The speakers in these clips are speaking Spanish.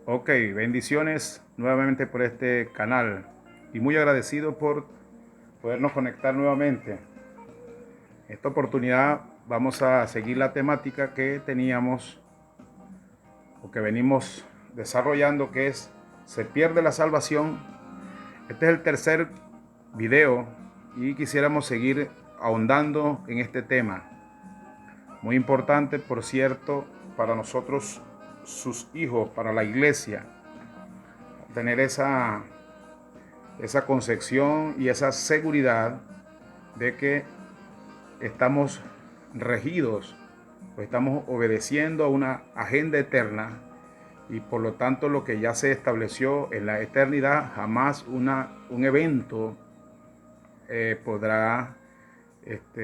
Ok, bendiciones nuevamente por este canal y muy agradecido por podernos conectar nuevamente. En esta oportunidad vamos a seguir la temática que teníamos o que venimos desarrollando, que es se pierde la salvación. Este es el tercer video y quisiéramos seguir ahondando en este tema. Muy importante, por cierto, para nosotros, sus hijos, para la iglesia, tener esa concepción y esa seguridad de que estamos regidos o estamos obedeciendo a una agenda eterna y por lo tanto lo que ya se estableció en la eternidad, jamás un evento podrá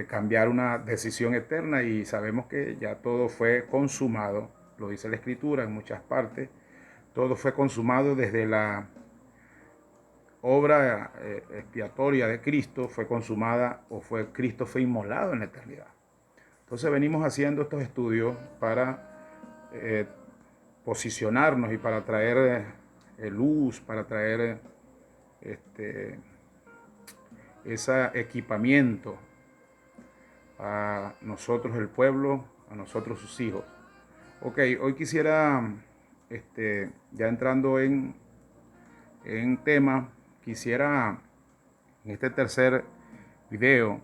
cambiar una decisión eterna, y sabemos que ya todo fue consumado, lo dice la Escritura en muchas partes, todo fue consumado desde la obra expiatoria de Cristo, fue consumada Cristo fue inmolado en la eternidad. Entonces venimos haciendo estos estudios para posicionarnos y para traer luz, para traer este, ese equipamiento a nosotros el pueblo, a nosotros sus hijos. Ok, hoy quisiera, ya entrando en tema, quisiera en este tercer video,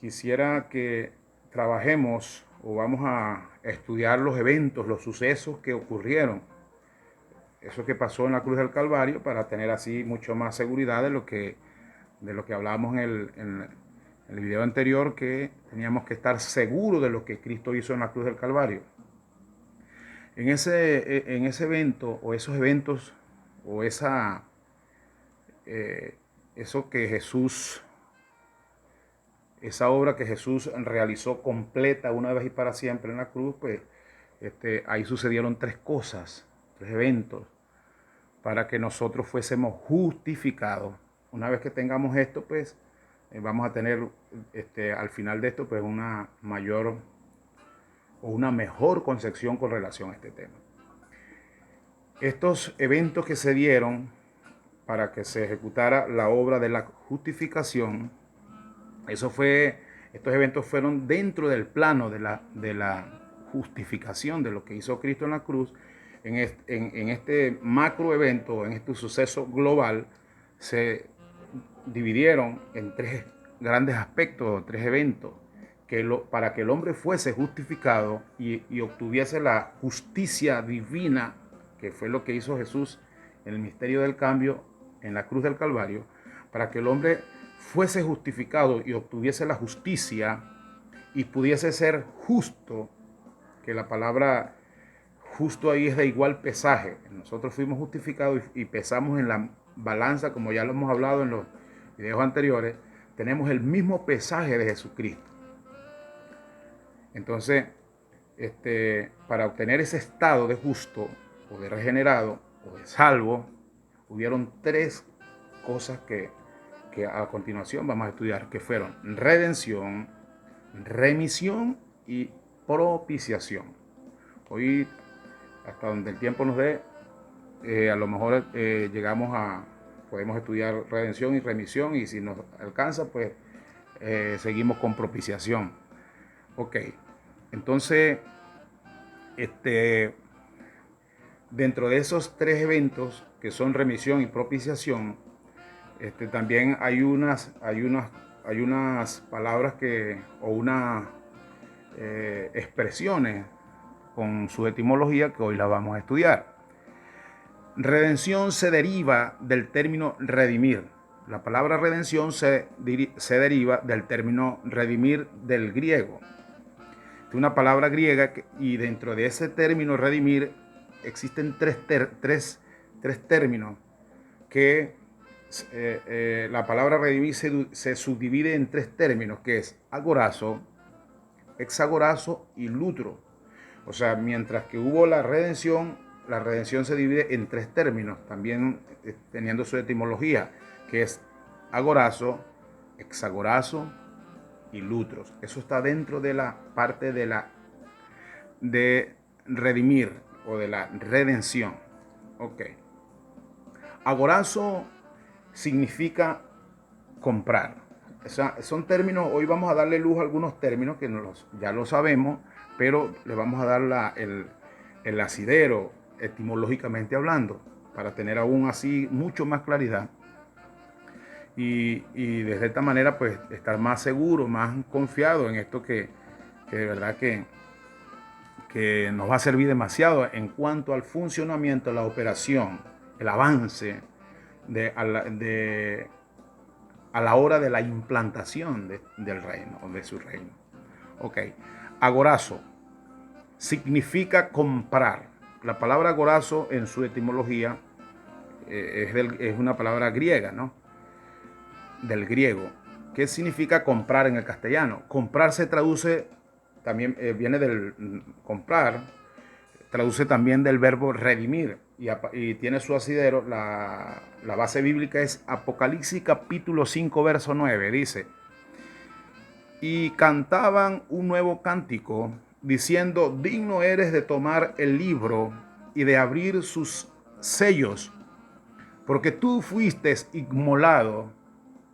quisiera que trabajemos o vamos a estudiar los eventos, los sucesos que ocurrieron, eso que pasó en la cruz del Calvario, para tener así mucho más seguridad de lo que hablábamos en el video anterior, que teníamos que estar seguros de lo que Cristo hizo en la cruz del Calvario. En ese evento o esos eventos o eso que Jesús, esa obra que Jesús realizó completa una vez y para siempre en la cruz, pues ahí sucedieron tres cosas, tres eventos, para que nosotros fuésemos justificados. Una vez que tengamos esto, pues vamos a tener al final de esto, pues una mayor o una mejor concepción con relación a este tema. Estos eventos que se dieron para que se ejecutara la obra de la justificación, estos eventos fueron dentro del plano de la justificación, de lo que hizo Cristo en la cruz. En este macro evento, en este suceso global, se dividieron en tres grandes aspectos, tres eventos, para que el hombre fuese justificado y obtuviese la justicia divina, que fue lo que hizo Jesús en el misterio del cambio en la cruz del Calvario. Para que el hombre fuese justificado y obtuviese la justicia y pudiese ser justo, que la palabra justo ahí es de igual pesaje. Nosotros fuimos justificados y pesamos en la balanza, como ya lo hemos hablado en los videos anteriores, tenemos el mismo pesaje de Jesucristo. Entonces, para obtener ese estado de justo o de regenerado o de salvo, hubieron tres cosas que a continuación vamos a estudiar, que fueron redención, remisión y propiciación. Hoy, hasta donde el tiempo nos dé, a lo mejor podemos estudiar redención y remisión, y si nos alcanza, pues seguimos con propiciación. Ok, entonces, dentro de esos tres eventos que son remisión y propiciación, también hay unas palabras o unas expresiones con su etimología que hoy la vamos a estudiar. Redención se deriva del término redimir. La palabra redención se deriva del término redimir del griego. Es una palabra griega y dentro de ese término redimir existen tres términos que la palabra redimir se subdivide en tres términos, que es agorazo, hexagorazo y lutro. O sea, mientras que hubo la redención se divide en tres términos, también teniendo su etimología, que es agorazo, hexagorazo y lutros. Eso está dentro de la parte de redimir o de la redención. Ok. Agorazo significa comprar. O sea, son términos, hoy vamos a darle luz a algunos términos que ya lo sabemos, pero le vamos a dar el asidero etimológicamente hablando, para tener aún así mucho más claridad y de esta manera pues estar más seguro, más confiado en esto que de verdad que nos va a servir demasiado en cuanto al funcionamiento, la operación, el avance a la hora de la implantación del reino o de su reino. Ok, agorazo significa comprar. La palabra agorazo en su etimología es una palabra griega, ¿no? Del griego. ¿Qué significa comprar en el castellano? Comprar se traduce, también viene del comprar, traduce también del verbo redimir y tiene su asidero, la base bíblica es Apocalipsis capítulo 5 verso 9, dice: y cantaban un nuevo cántico diciendo: digno eres de tomar el libro y de abrir sus sellos, porque tú fuiste inmolado,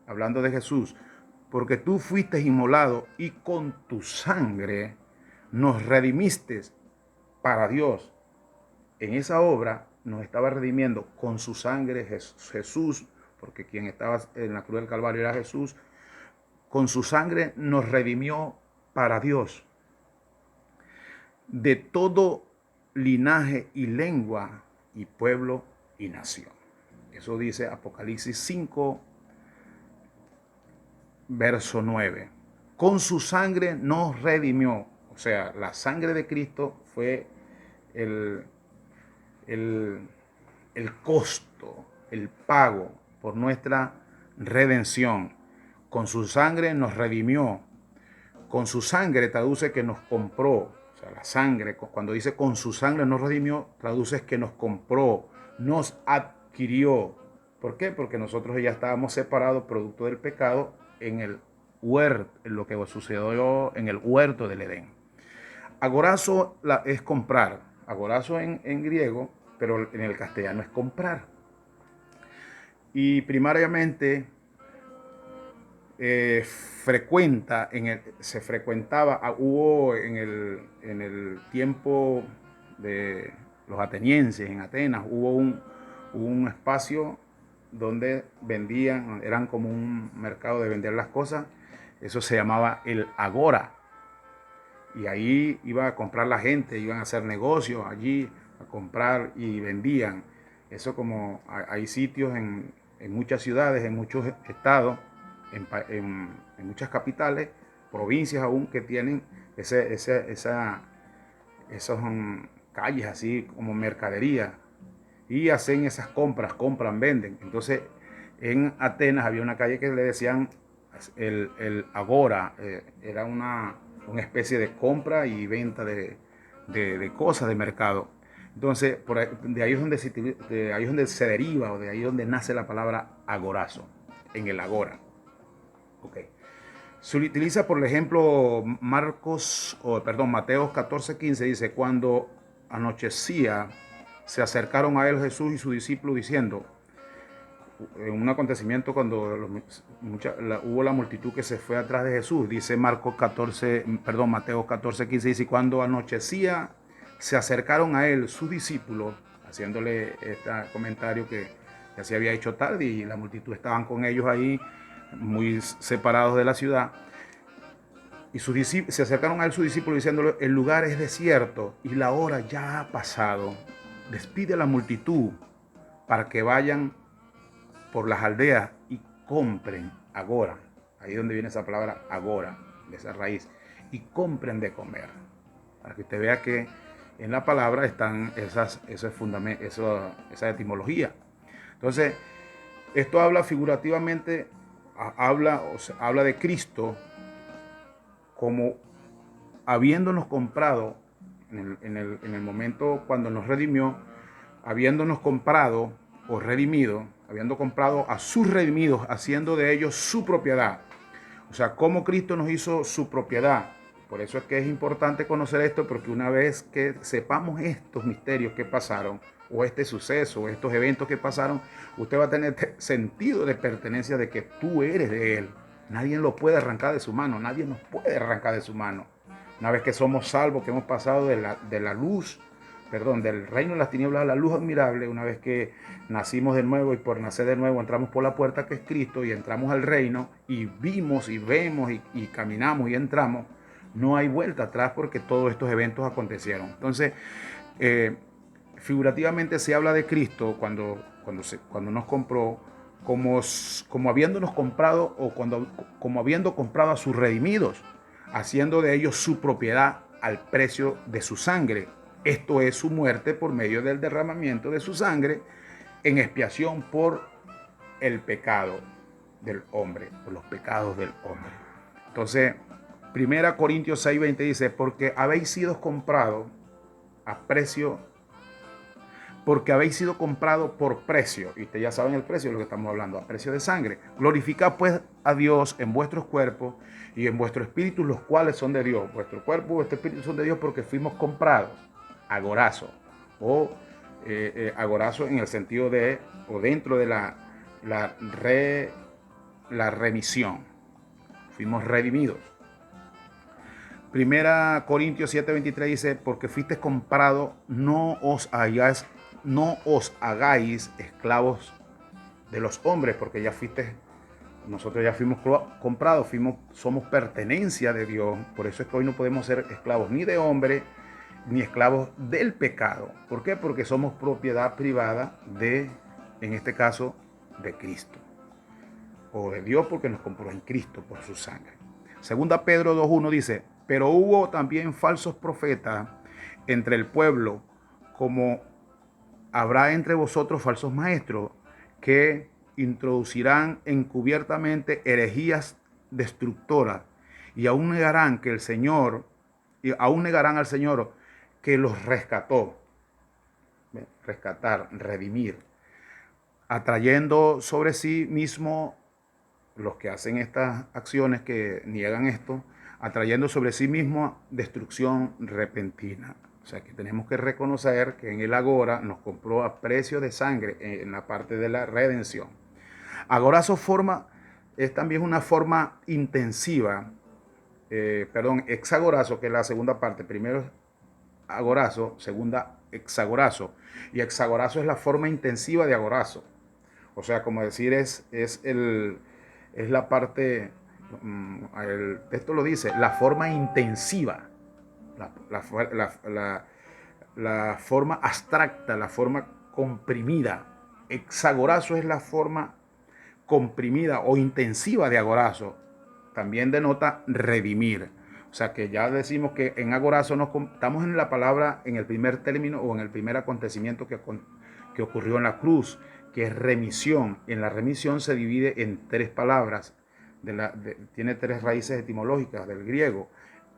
hablando de Jesús, porque tú fuiste inmolado y con tu sangre nos redimiste para Dios. En esa obra nos estaba redimiendo con su sangre Jesús, porque quien estaba en la cruz del Calvario era Jesús. Con su sangre nos redimió para Dios de todo linaje y lengua y pueblo y nación. Eso dice Apocalipsis 5, verso 9. Con su sangre nos redimió. O sea, la sangre de Cristo fue el, el, el costo, el pago por nuestra redención. Con su sangre nos redimió. Con su sangre traduce que nos compró. O sea, la sangre, cuando dice con su sangre nos redimió, traduce que nos compró, nos adquirió. ¿Por qué? Porque nosotros ya estábamos separados producto del pecado en el huerto, en lo que sucedió en el huerto del Edén. Agorazo es comprar. Agorazo en griego, pero en el castellano es comprar. Y primariamente se frecuentaba, hubo en el tiempo de los atenienses en Atenas, hubo un espacio donde vendían, eran como un mercado de vender las cosas, eso se llamaba el agora, y ahí iba a comprar la gente, iban a hacer negocios allí, a comprar y vendían. Eso como hay sitios en muchas ciudades, en muchos estados, en muchas capitales, provincias aún, que tienen esas calles así como mercadería y hacen esas compran, venden. Entonces en Atenas había una calle que le decían el agora, era una especie de compra y venta de cosas de mercado. Entonces de ahí es donde se deriva, o de ahí es donde nace la palabra agorazo, en el agora. Okay. Se utiliza, por ejemplo, Mateo 14:15 dice: cuando anochecía, se acercaron a él Jesús y sus discípulos diciendo, en un acontecimiento cuando hubo la multitud que se fue atrás de Jesús, dice Mateo 14:15 dice: cuando anochecía, se acercaron a él sus discípulos, haciéndole este comentario que ya se había hecho tarde y la multitud estaban con ellos ahí, muy separados de la ciudad, y se acercaron a él sus discípulos diciéndole: el lugar es desierto y la hora ya ha pasado, despide a la multitud para que vayan por las aldeas y compren agora. Ahí es donde viene esa palabra agora, de esa raíz, y compren de comer, para que usted vea que en la palabra están esa etimología. Entonces esto habla figurativamente, habla de Cristo como habiéndonos comprado en el momento cuando nos redimió, habiéndonos comprado o redimido, habiendo comprado a sus redimidos, haciendo de ellos su propiedad. O sea, como Cristo nos hizo su propiedad. Por eso es que es importante conocer esto, porque una vez que sepamos estos misterios que pasaron, o este suceso, o estos eventos que pasaron, usted va a tener sentido de pertenencia de que tú eres de Él. Nadie lo puede arrancar de su mano, nadie nos puede arrancar de su mano. Una vez que somos salvos, que hemos pasado de la luz, perdón, del reino de las tinieblas a la luz admirable, una vez que nacimos de nuevo y por nacer de nuevo entramos por la puerta que es Cristo y entramos al reino y vimos y vemos y caminamos y entramos, no hay vuelta atrás porque todos estos eventos acontecieron. Entonces, figurativamente se habla de Cristo cuando nos compró como habiéndonos comprado o como habiendo comprado a sus redimidos, haciendo de ellos su propiedad al precio de su sangre. Esto es su muerte por medio del derramamiento de su sangre en expiación por el pecado del hombre, por los pecados del hombre. Entonces, 1 Corintios 6:20 dice, porque habéis sido comprados a precio, porque habéis sido comprado por precio, y ustedes ya saben el precio de lo que estamos hablando, a precio de sangre. Glorificad pues a Dios en vuestros cuerpos y en vuestros espíritus, los cuales son de Dios. Vuestro cuerpo y vuestro espíritu son de Dios porque fuimos comprados, agorazo, o agorazo en el sentido de, o dentro de la remisión. Fuimos redimidos. 1 Corintios 7:23 dice, porque fuiste comprado, no os hagáis esclavos de los hombres, porque nosotros ya fuimos comprados, somos pertenencia de Dios. Por eso es que hoy no podemos ser esclavos ni de hombre, ni esclavos del pecado. ¿Por qué? Porque somos propiedad privada en este caso, de Cristo. O de Dios, porque nos compró en Cristo por su sangre. Segunda Pedro 2:1 dice, pero hubo también falsos profetas entre el pueblo, como habrá entre vosotros falsos maestros, que introducirán encubiertamente herejías destructoras, y aún negarán al Señor que los rescató. Rescatar, redimir, atrayendo sobre sí mismo, los que hacen estas acciones, que niegan esto, atrayendo sobre sí mismo destrucción repentina. O sea que tenemos que reconocer que en el agora nos compró a precio de sangre en la parte de la redención. Agorazo es también una forma intensiva, hexagorazo, que es la segunda parte. Primero es agorazo, segunda hexagorazo. Y hexagorazo es la forma intensiva de agorazo. O sea, como decir, es la parte, el texto lo dice, la forma intensiva, la forma abstracta, la forma comprimida. Hexagorazo es la forma comprimida o intensiva de agorazo. También denota redimir. O sea que ya decimos que en agorazo estamos en la palabra, en el primer término o en el primer acontecimiento que ocurrió en la cruz, que es remisión. En la remisión se divide en tres palabras, tiene tres raíces etimológicas del griego.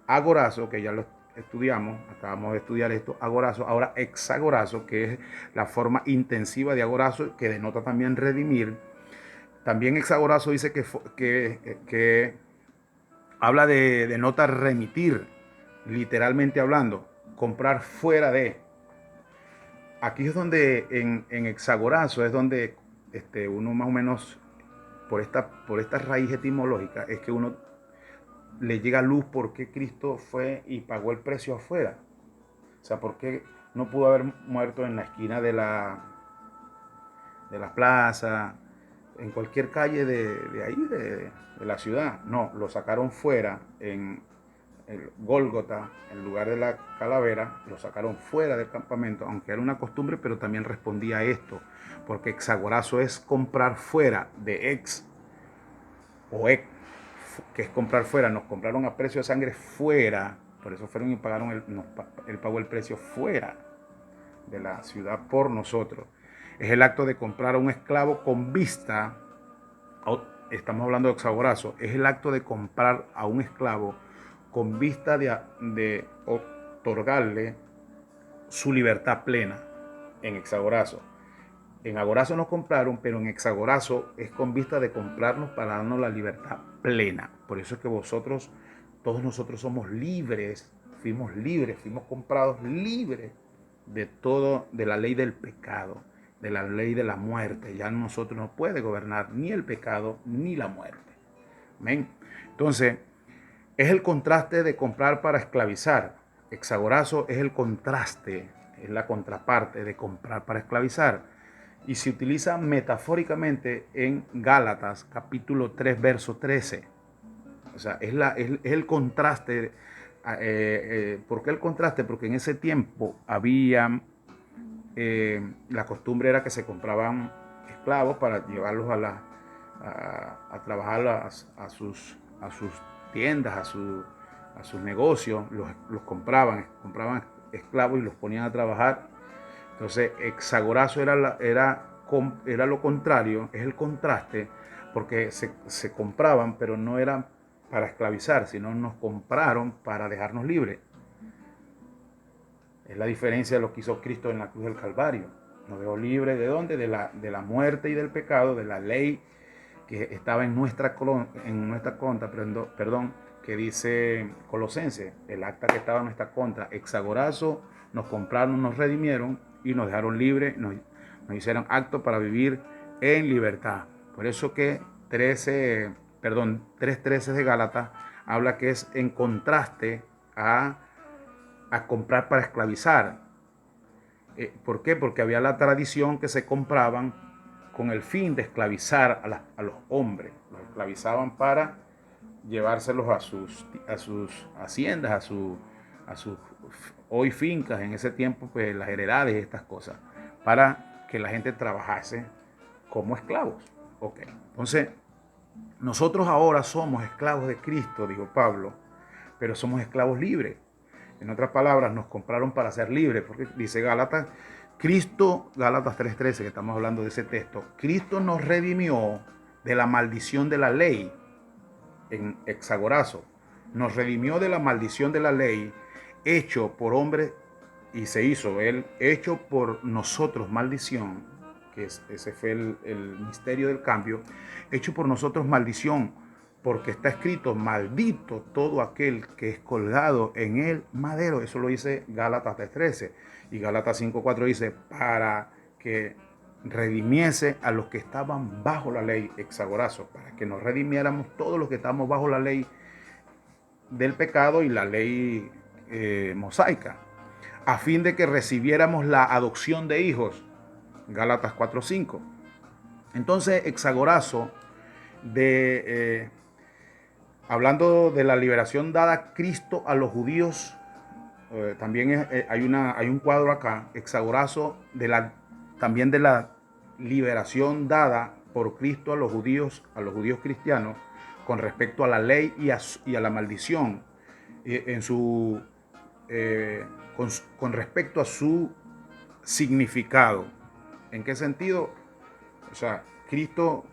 Agorazo, que ya lo estudiamos, acabamos de estudiar esto, agorazo. Ahora hexagorazo, que es la forma intensiva de agorazo, que denota también redimir. También hexagorazo dice que habla denota remitir, literalmente hablando, comprar fuera de. Aquí es donde en hexagorazo es donde uno más o menos, por esta raíz etimológica, es que uno le llega luz por qué Cristo fue y pagó el precio afuera. O sea, por qué no pudo haber muerto en la esquina de la plaza, en cualquier calle de ahí, de la ciudad. No, lo sacaron fuera, en el Gólgota, el lugar de la calavera, lo sacaron fuera del campamento, aunque era una costumbre, pero también respondía a esto, porque hexagorazo es comprar fuera, de ex o ex, que es comprar fuera. Nos compraron a precio de sangre fuera, por eso fueron y pagaron, él pagó el precio fuera de la ciudad por nosotros. Es el acto de comprar a un esclavo con vista, estamos hablando de hexagorazo, es el acto de comprar a un esclavo con vista de otorgarle su libertad plena en hexagorazo. En agorazo nos compraron, pero en hexagorazo es con vista de comprarnos para darnos la libertad plena. Por eso es que vosotros todos nosotros somos libres, fuimos comprados libres de todo, de la ley del pecado, de la ley de la muerte. Ya nosotros no puede gobernar ni el pecado ni la muerte. Amén. Entonces, es el contraste de comprar para esclavizar. Exagorazo es el contraste, es la contraparte de comprar para esclavizar. Y se utiliza metafóricamente en Gálatas capítulo 3, verso 13. O sea, es el contraste. ¿Por qué el contraste? Porque en ese tiempo había, la costumbre era que se compraban esclavos para llevarlos a trabajar a sus tiendas, a sus negocios, los compraban esclavos y los ponían a trabajar. Entonces, exagorazo era lo contrario, es el contraste, porque se compraban, pero no eran para esclavizar, sino nos compraron para dejarnos libres. Es la diferencia de lo que hizo Cristo en la cruz del Calvario. Nos dejó libres ¿de dónde? De la muerte y del pecado, de la ley que estaba en nuestra contra, perdón, que dice Colosenses, el acta que estaba en nuestra contra, exagorazo, nos compraron, nos redimieron y nos dejaron libres, nos hicieron acto para vivir en libertad. Por eso que 3.13 de Gálatas habla que es en contraste a comprar para esclavizar. ¿Por qué? Porque había la tradición que se compraban con el fin de esclavizar a los hombres. Los esclavizaban para llevárselos a sus haciendas, a sus hoy fincas, en ese tiempo pues las heredades y estas cosas, para que la gente trabajase como esclavos. Ok, entonces nosotros ahora somos esclavos de Cristo, dijo Pablo, pero somos esclavos libres. En otras palabras, nos compraron para ser libres, porque dice Gálatas 3.13, que estamos hablando de ese texto, Cristo nos redimió de la maldición de la ley, en exagorazo, nos redimió de la maldición de la ley, hecho por hombre, y se hizo él, hecho por nosotros maldición, que ese fue el misterio del cambio, hecho por nosotros maldición, porque está escrito, maldito todo aquel que es colgado en el madero. Eso lo dice Gálatas 3.13. Y Gálatas 5.4 dice, para que redimiese a los que estaban bajo la ley, exagorazo, para que nos redimiéramos todos los que estamos bajo la ley del pecado y la ley mosaica, a fin de que recibiéramos la adopción de hijos, Gálatas 4.5. Entonces, exagorazo, hablando de la liberación dada a Cristo a los judíos, también hay un cuadro acá, exagorazo, también de la liberación dada por Cristo a los judíos cristianos con respecto a la ley y a la maldición, con respecto a su significado. ¿En qué sentido? O sea, Cristo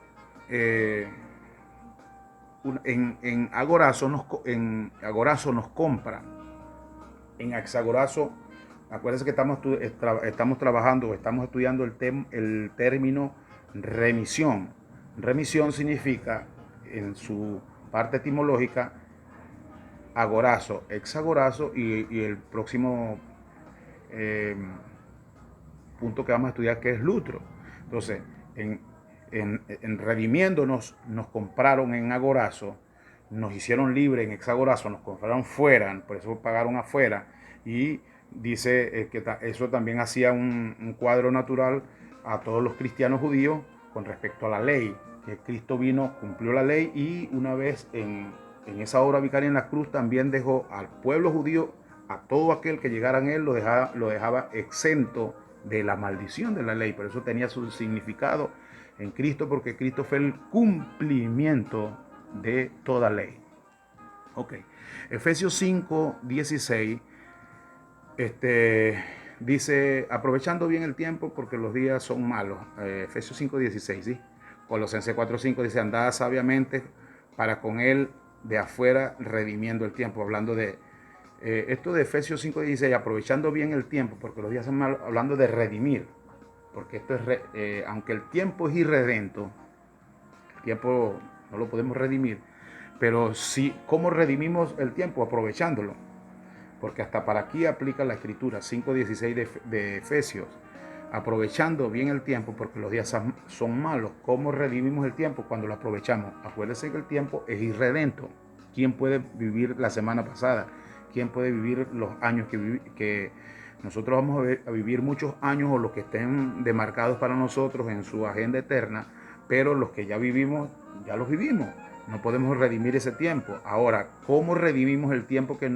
en agorazo nos compra. En exagorazo, acuérdense que estamos trabajando, estamos estudiando el término remisión. Remisión significa, en su parte etimológica, agorazo, exagorazo, y el próximo punto que vamos a estudiar, que es lutro. Entonces, en redimiéndonos, nos compraron en agorazo, nos hicieron libres en exagorazo, nos compraron fuera, por eso pagaron afuera, y dice que eso también hacía un cuadro natural a todos los cristianos judíos con respecto a la ley, que Cristo vino, cumplió la ley, y una vez en esa obra vicaria en la cruz también dejó al pueblo judío, a todo aquel que llegara en él, lo dejaba exento de la maldición de la ley. Por eso tenía su significado en Cristo, porque Cristo fue el cumplimiento de toda ley. Ok, Efesios 5:16 dice, aprovechando bien el tiempo porque los días son malos. Efesios 5:16, ¿sí? Colosenses 4:5 dice, andad sabiamente para con él de afuera redimiendo el tiempo. Hablando de esto de Efesios 5:16, aprovechando bien el tiempo porque los días son malos, hablando de redimir. Porque esto es, aunque el tiempo es irredento, el tiempo no lo podemos redimir, Pero sí, ¿cómo redimimos el tiempo? Aprovechándolo. Porque hasta para aquí aplica la escritura 5:16 de Efesios. Aprovechando bien el tiempo, porque los días son malos. ¿Cómo redimimos el tiempo? Cuando lo aprovechamos. Acuérdense que el tiempo es irredento. ¿Quién puede vivir la semana pasada? ¿Quién puede vivir los años que nosotros vamos a vivir muchos años, o los que estén demarcados para nosotros en su agenda eterna? Pero los que ya vivimos, ya los vivimos. No podemos redimir ese tiempo. Ahora, ¿cómo redimimos el tiempo que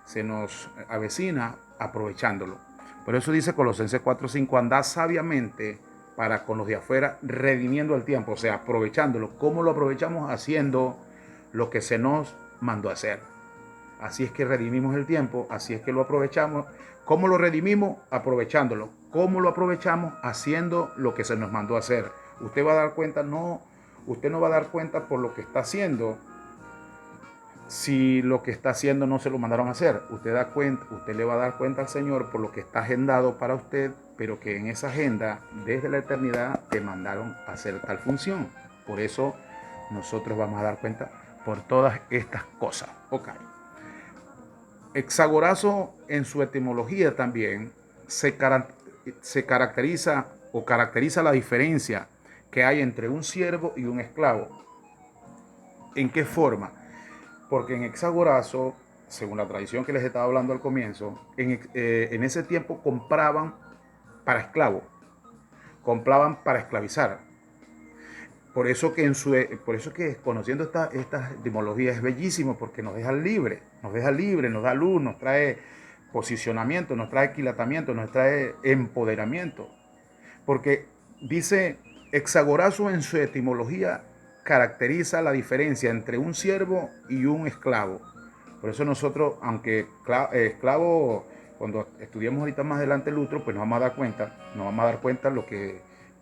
se nos avecina? Aprovechándolo. Por eso dice Colosenses 4:5, andad sabiamente para con los de afuera, redimiendo el tiempo, o sea, aprovechándolo. ¿Cómo lo aprovechamos? Haciendo lo que se nos mandó a hacer. Así es que redimimos el tiempo, así es que lo aprovechamos. ¿Cómo lo redimimos? Aprovechándolo. ¿Cómo lo aprovechamos? Haciendo lo que se nos mandó a hacer. Usted va a dar cuenta, usted no va a dar cuenta por lo que está haciendo si lo que está haciendo no se lo mandaron a hacer. Usted le va a dar cuenta al Señor por lo que está agendado para usted, pero que en esa agenda, desde la eternidad, te mandaron a hacer tal función. Por eso nosotros vamos a dar cuenta por todas estas cosas. Ok. Hexagorazo en su etimología también se caracteriza la diferencia que hay entre un siervo y un esclavo. ¿En qué forma? Porque en hexagorazo, según la tradición que les estaba hablando al comienzo, en ese tiempo compraban para esclavos, compraban para esclavizar. Por eso que conociendo esta etimología es bellísimo, porque nos deja libre, nos da luz, nos trae posicionamiento, nos trae equilatamiento, nos trae empoderamiento. Porque dice, hexagorazo en su etimología caracteriza la diferencia entre un siervo y un esclavo. Por eso nosotros, aunque esclavo, cuando estudiemos ahorita más adelante el Lutro, pues nos vamos a dar cuenta lo que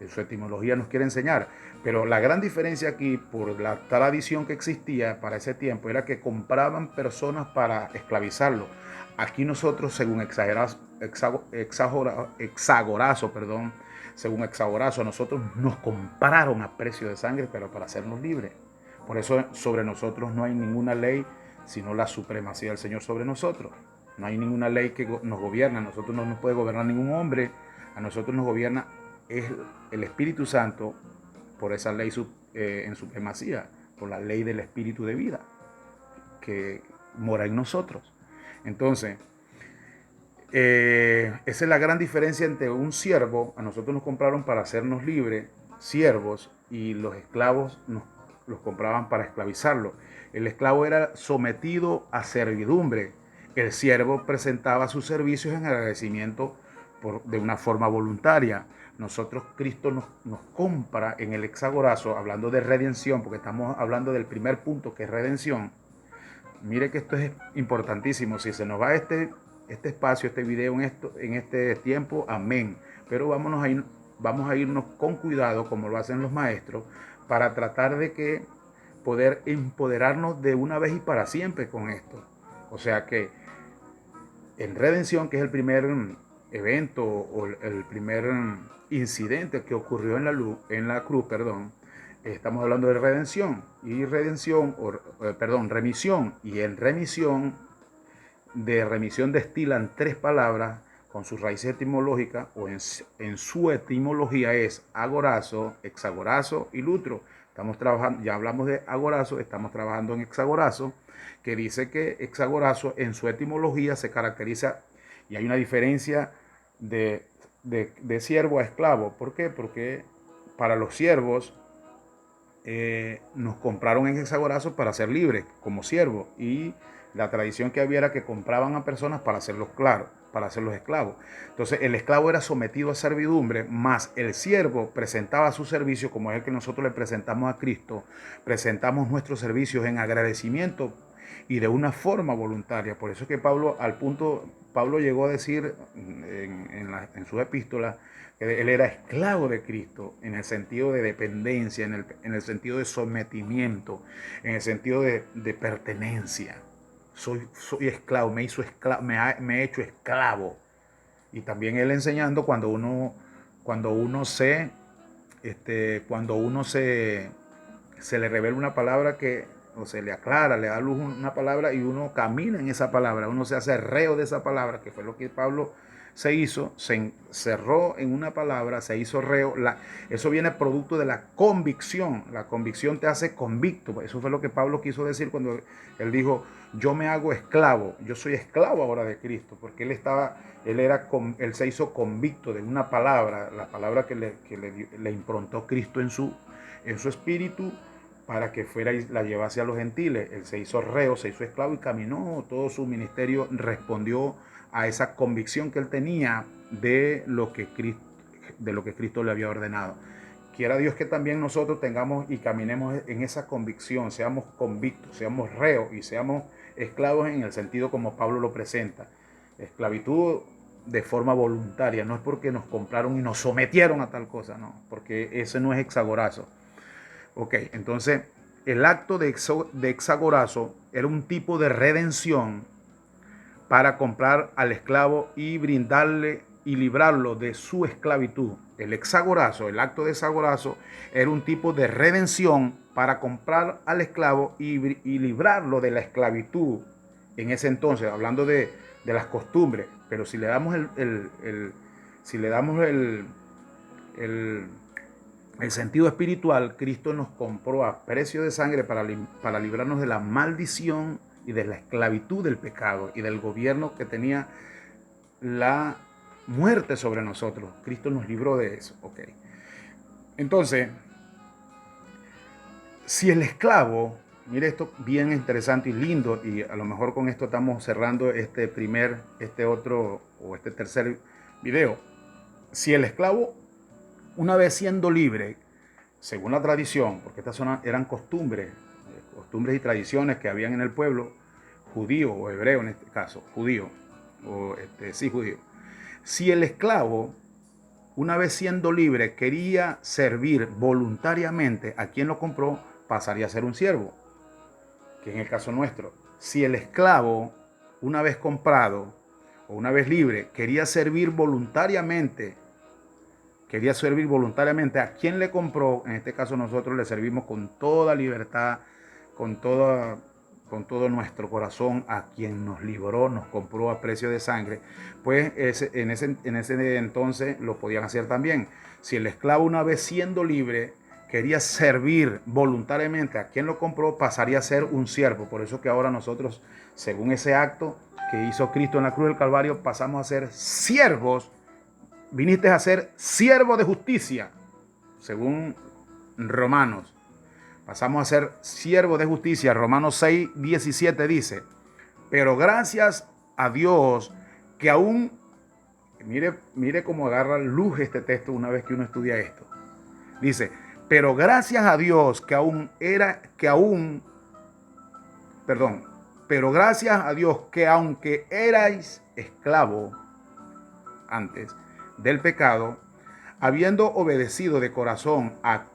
su etimología nos quiere enseñar. Pero la gran diferencia aquí, por la tradición que existía para ese tiempo, era que compraban personas para esclavizarlo. Aquí nosotros, según según Hexagorazo, nosotros nos compraron a precio de sangre, pero para hacernos libres. Por eso sobre nosotros no hay ninguna ley, sino la supremacía del Señor sobre nosotros. No hay ninguna ley que nos gobierna. A nosotros no nos puede gobernar ningún hombre. A nosotros nos gobierna es el Espíritu Santo, por esa ley en supremacía, por la ley del Espíritu de vida que mora en nosotros. Entonces, esa es la gran diferencia entre un siervo. A nosotros nos compraron para hacernos libres, siervos, y los esclavos los compraban para esclavizarlos. El esclavo era sometido a servidumbre. El siervo presentaba sus servicios en agradecimiento de una forma voluntaria. Nosotros, Cristo nos compra en el hexagorazo, hablando de redención, porque estamos hablando del primer punto, que es redención. Mire que esto es importantísimo. Si se nos va este espacio, este video en este tiempo, amén. Pero vamos a irnos con cuidado, como lo hacen los maestros, para tratar de que poder empoderarnos de una vez y para siempre con esto. O sea que en redención, que es el primer evento o el primer incidente que ocurrió en la cruz, estamos hablando de redención y remisión. Y en remisión, de remisión destilan tres palabras con sus raíces etimológicas, o en su etimología es agorazo, hexagorazo y lutro. Estamos trabajando, ya hablamos de agorazo, estamos trabajando en hexagorazo, que dice que hexagorazo en su etimología se caracteriza, y hay una diferencia de siervo a esclavo. ¿Por qué? Porque para los siervos nos compraron en hexagorazo para ser libres como siervos, y la tradición que había era que compraban a personas para hacerlos esclavos. Entonces el esclavo era sometido a servidumbre, más el siervo presentaba su servicio, como es el que nosotros le presentamos a Cristo. Presentamos nuestros servicios en agradecimiento y de una forma voluntaria. Por eso es que Pablo llegó a decir en sus epístolas que él era esclavo de Cristo, en el sentido de dependencia, en el sentido de sometimiento, en el sentido de pertenencia. Soy esclavo, me he hecho esclavo. Y también él enseñando cuando uno se le revela una palabra que o se le aclara, le da luz una palabra y uno camina en esa palabra, uno se hace reo de esa palabra, que fue lo que Pablo se hizo, se encerró en una palabra, se hizo reo. Eso viene producto de la convicción. La convicción te hace convicto. Eso fue lo que Pablo quiso decir cuando él dijo, yo me hago esclavo, yo soy esclavo ahora de Cristo, porque él se hizo convicto de una palabra, la palabra que le improntó Cristo en su espíritu, para que fuera y la llevase a los gentiles. Él se hizo reo, se hizo esclavo y caminó. Todo su ministerio respondió a esa convicción que él tenía de lo que Cristo le había ordenado. Quiera Dios que también nosotros tengamos y caminemos en esa convicción, seamos convictos, seamos reos y seamos esclavos en el sentido como Pablo lo presenta. Esclavitud de forma voluntaria, no es porque nos compraron y nos sometieron a tal cosa, no, porque ese no es hexagorazo. Ok, entonces el acto de hexagorazo era un tipo de redención para comprar al esclavo y brindarle y librarlo de su esclavitud. El hexagorazo, el acto de hexagorazo, era un tipo de redención para comprar al esclavo y librarlo de la esclavitud. En ese entonces, hablando de las costumbres, pero si le damos el sentido espiritual, Cristo nos compró a precio de sangre para librarnos de la maldición y de la esclavitud del pecado y del gobierno que tenía la muerte sobre nosotros. Cristo nos libró de eso. Okay. Entonces, si el esclavo, mire esto bien interesante y lindo, y a lo mejor con esto estamos cerrando este tercer video. Si el esclavo, una vez siendo libre, según la tradición, porque estas eran costumbres y tradiciones que habían en el pueblo, judío o hebreo en este caso, judío. Si el esclavo, una vez siendo libre, quería servir voluntariamente a quien lo compró, pasaría a ser un siervo, que en el caso nuestro. Si el esclavo, una vez comprado o una vez libre, quería servir voluntariamente a quien le compró, en este caso nosotros le servimos con toda libertad, con todo nuestro corazón a quien nos libró, nos compró a precio de sangre, pues en ese entonces lo podían hacer también. Si el esclavo, una vez siendo libre, quería servir voluntariamente a quien lo compró, pasaría a ser un siervo. Por eso que ahora nosotros, según ese acto que hizo Cristo en la cruz del Calvario, pasamos a ser siervos. Viniste a ser siervo de justicia, según Romanos. Pasamos a ser siervo de justicia. Romanos 6:17 dice, pero gracias a Dios que aún, mire cómo agarra luz este texto una vez que uno estudia esto. Dice, pero gracias a Dios pero gracias a Dios que aunque erais esclavos antes del pecado, habiendo obedecido de corazón a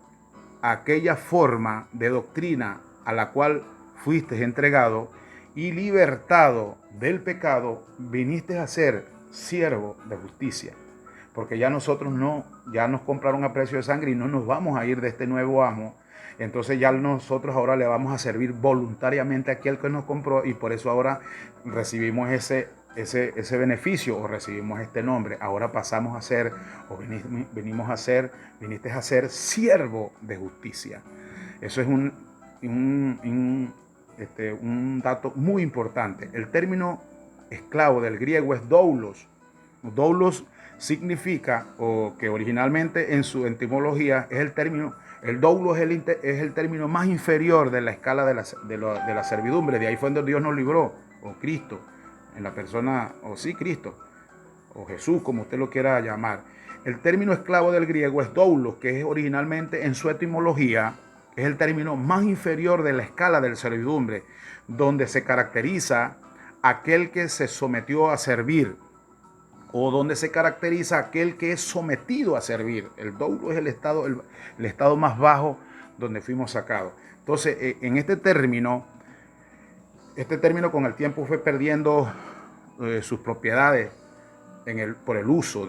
aquella forma de doctrina a la cual fuiste entregado y libertado del pecado, viniste a ser siervo de justicia. Porque ya nos compraron a precio de sangre y no nos vamos a ir de este nuevo amo. Entonces ya nosotros ahora le vamos a servir voluntariamente a aquel que nos compró y por eso ahora recibimos ese beneficio o recibimos este nombre. Ahora pasamos a ser, o viniste a ser siervo de justicia. Eso es un dato muy importante. El término esclavo del griego es doulos. Doulos significa, o que originalmente en su etimología es el doulo es el término más inferior de la escala de la servidumbre. De ahí fue donde Dios nos libró, o Cristo, en la persona, Cristo, o Jesús, como usted lo quiera llamar. El término esclavo del griego es doulos, que es originalmente en su etimología, es el término más inferior de la escala de la servidumbre, donde se caracteriza aquel que se sometió a servir, o donde se caracteriza aquel que es sometido a servir. El doulo es el estado más bajo donde fuimos sacados. Entonces, en este término con el tiempo fue perdiendo sus propiedades por el uso.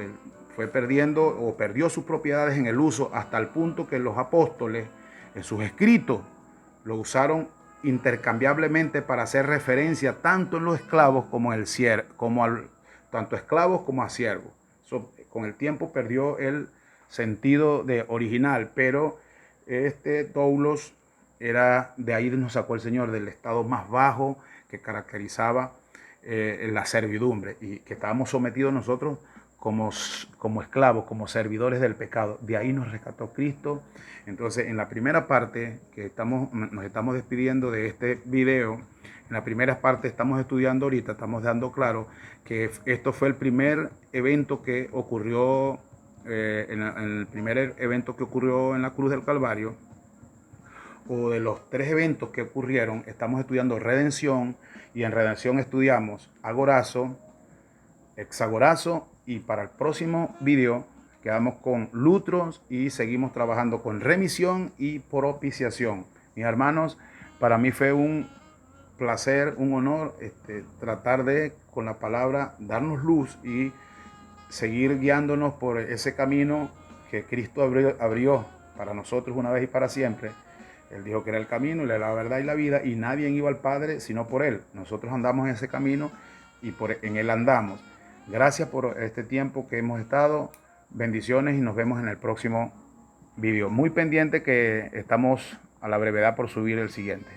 Perdió sus propiedades en el uso hasta el punto que los apóstoles en sus escritos lo usaron intercambiablemente para hacer referencia tanto en los esclavos como en el tanto esclavos como a siervos. Con el tiempo perdió el sentido de original, pero doulos era, de ahí nos sacó el Señor, del estado más bajo que caracterizaba la servidumbre, y que estábamos sometidos nosotros como esclavos, como servidores del pecado. De ahí nos rescató Cristo. Entonces, en la primera parte, que nos estamos despidiendo de este video, en la primera parte estamos estudiando ahorita, estamos dando claro que esto fue el primer evento que ocurrió, en el primer evento que ocurrió en la cruz del Calvario, o de los 3 eventos que ocurrieron. Estamos estudiando redención, y en redención estudiamos agorazo, hexagorazo, y para el próximo video quedamos con lutros y seguimos trabajando con remisión y propiciación. Mis hermanos, para mí fue un placer, un honor tratar de, con la palabra, darnos luz y seguir guiándonos por ese camino que Cristo abrió para nosotros una vez y para siempre. Él dijo que era el camino, la verdad y la vida, y nadie iba al Padre sino por Él. Nosotros andamos en ese camino y en Él andamos. Gracias por este tiempo que hemos estado. Bendiciones y nos vemos en el próximo video. Muy pendiente, que estamos a la brevedad por subir el siguiente.